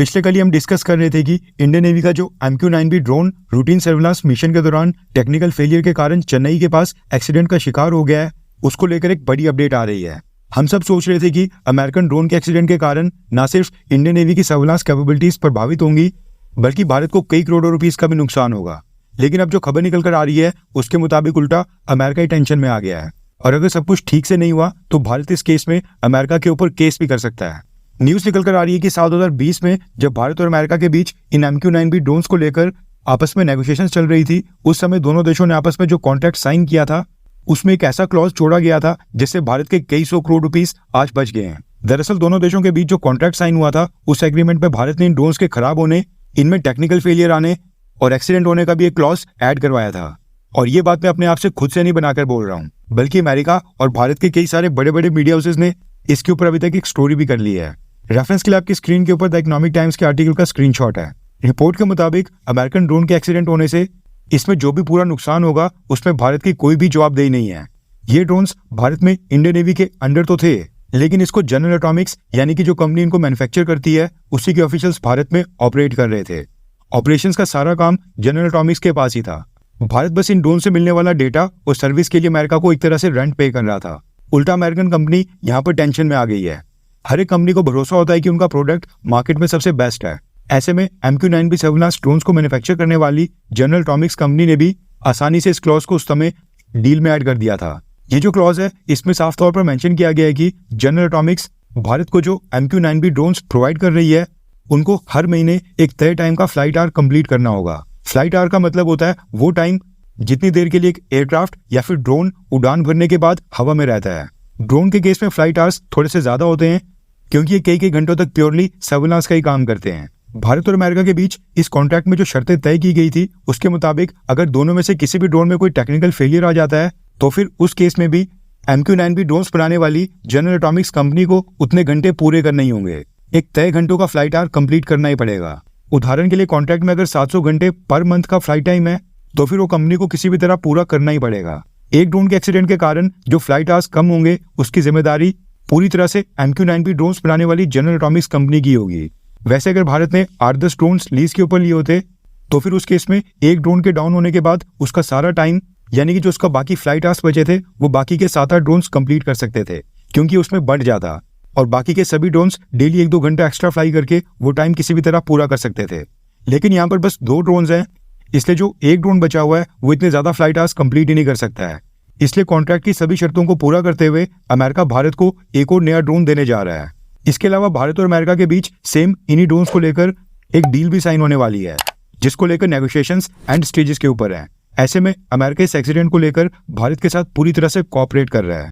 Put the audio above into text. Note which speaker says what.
Speaker 1: पिछले कल ही हम डिस्कस कर रहे थे कि इंडियन नेवी का जो MQ-9B drone routine surveillance mission के दौरान टेक्निकल फेलियर के कारण चेन्नई के पास एक्सीडेंट का शिकार हो गया है। उसको लेकर एक बड़ी अपडेट आ रही है। हम सब सोच रहे थे कि अमेरिकन ड्रोन के एक्सीडेंट के कारण न सिर्फ इंडियन नेवी की सर्विलांस कैपेबिलिटीज प्रभावित होंगी, बल्कि भारत को कई करोड़ों रुपीस का भी नुकसान होगा। लेकिन अब जो खबर निकल कर आ रही है उसके मुताबिक उल्टा अमेरिका ही टेंशन में आ गया है, और अगर सब कुछ ठीक से नहीं हुआ तो भारत इस केस में अमेरिका के ऊपर केस भी कर सकता है। न्यूज निकल कर आ रही है कि साल 2020 में जब भारत और अमेरिका के बीच इन MQ-9B ड्रोन्स को लेकर आपस में नेगोशिएशंस चल रही थी, उस समय दोनों देशों ने आपस में जो कॉन्ट्रैक्ट साइन किया था उसमें एक ऐसा क्लॉज जोड़ा गया था जिससे भारत के कई सौ करोड़ रुपीस आज बच गए हैं। दरअसल दोनों देशों के बीच जो कॉन्ट्रैक्ट साइन हुआ था उस एग्रीमेंट में भारत ने इन ड्रोन्स के खराब होने, इनमें टेक्निकल फेलियर आने और एक्सीडेंट होने का भी एक क्लॉज ऐड करवाया था। और ये बात मैं अपने आप से खुद से नहीं बनाकर बोल रहा हूँ, बल्कि अमेरिका और भारत के कई सारे बड़े बड़े मीडिया हाउसेज ने इसके ऊपर अभी तक एक स्टोरी भी कर ली है। रेफरेंस के लिए आपकी स्क्रीन के ऊपर द इकोनॉमिक टाइम्स के आर्टिकल का स्क्रीनशॉट है। रिपोर्ट के मुताबिक अमेरिकन ड्रोन के एक्सीडेंट होने से इसमें जो भी पूरा नुकसान होगा उसमें भारत की कोई भी जवाबदेही नहीं है। ये ड्रोन्स भारत में इंडियन नेवी के अंडर तो थे, लेकिन इसको जनरल एटॉमिक्स यानी कि जो कंपनी इनको मैन्युफैक्चर करती है उसी के ऑफिशियल्स भारत में ऑपरेट कर रहे थे। ऑपरेशंस का सारा काम जनरल एटॉमिक्स के पास ही था। भारत बस इन ड्रोन से मिलने वाला डेटा और सर्विस के लिए अमेरिका को एक तरह से रेंट पे कर रहा था। उल्टा अमेरिकन कंपनी यहाँ पर टेंशन में आ गई है। हर एक कंपनी को भरोसा होता है कि उनका प्रोडक्ट मार्केट में सबसे बेस्ट है। ऐसे में MQ-9B सर्विलांस ड्रोन्स को मैन्युफैक्चर करने वाली जनरल एटॉमिक्स कंपनी ने भी आसानी से इस क्लॉज को उस समय डील में ऐड कर दिया था। ये जो क्लॉज है इसमें साफ तौर पर मेंशन किया गया है कि जनरल एटॉमिक्स भारत को जो MQ-9B ड्रोन्स प्रोवाइड कर रही है उनको हर महीने एक तय टाइम का फ्लाइट आवर कंप्लीट करना होगा। फ्लाइट आवर का मतलब होता है वो टाइम जितनी देर के लिए एक एयरक्राफ्ट या फिर ड्रोन उड़ान भरने के बाद हवा में रहता है। ड्रोन के केस में फ्लाइट आवर्स थोड़े से ज्यादा होते हैं क्योंकि ये कई घंटों तक प्योरली सर्विलांस का ही काम करते हैं। भारत और अमेरिका के बीच इस कॉन्ट्रैक्ट में जो शर्तें तय की गई थी उसके मुताबिक अगर दोनों में से किसी भी ड्रोन में कोई टेक्निकल फेलियर आ जाता है तो फिर उस केस में भी MQ-9B ड्रोन्स बनाने वाली जनरल एटॉमिक्स कंपनी को उतने घंटे पूरे करने ही होंगे। एक तय घंटों का फ्लाइट आवर कंप्लीट करना ही पड़ेगा। उदाहरण के लिए कॉन्ट्रैक्ट में अगर 700 घंटे पर मंथ का फ्लाइट टाइम है तो फिर वो कंपनी को किसी भी तरह पूरा करना ही पड़ेगा। एक ड्रोन के एक्सीडेंट के कारण जो फ्लाइट आवर्स कम होंगे उसकी जिम्मेदारी पूरी तरह से MQ-9B ड्रोन्स बनाने वाली जनरल एटॉमिक्स कंपनी की होगी। वैसे अगर भारत ने 8-10 ड्रोन्स लीज के ऊपर लिए होते तो फिर उस केस में एक ड्रोन के डाउन होने के बाद उसका सारा टाइम यानी कि जो उसका बाकी फ्लाइट आवर्स बचे थे वो बाकी के 7-8 ड्रोन्स कंप्लीट कर सकते थे, क्योंकि उसमें बढ़ जाता और बाकी के सभी ड्रोन्स डेली 1-2 घंटा एक्स्ट्रा फ्लाई करके वो टाइम किसी भी तरह पूरा कर सकते थे। लेकिन यहाँ पर बस 2 ड्रोन्स हैं, इसलिए जो एक ड्रोन बचा हुआ है वो इतने ज्यादा फ्लाइट आवर्स कंप्लीट ही नहीं कर सकता है। इसलिए कॉन्ट्रैक्ट की सभी शर्तों को पूरा करते हुए अमेरिका भारत को एक और नया ड्रोन देने जा रहा है। इसके अलावा भारत और अमेरिका के बीच सेम इन्हीं ड्रोन्स को लेकर एक डील भी साइन होने वाली है, जिसको लेकर नेगोशिएशंस एंड स्टेजेस के ऊपर है। ऐसे में अमेरिका इस एक्सीडेंट को लेकर भारत के साथ पूरी तरह से कोऑपरेट कर रहा है।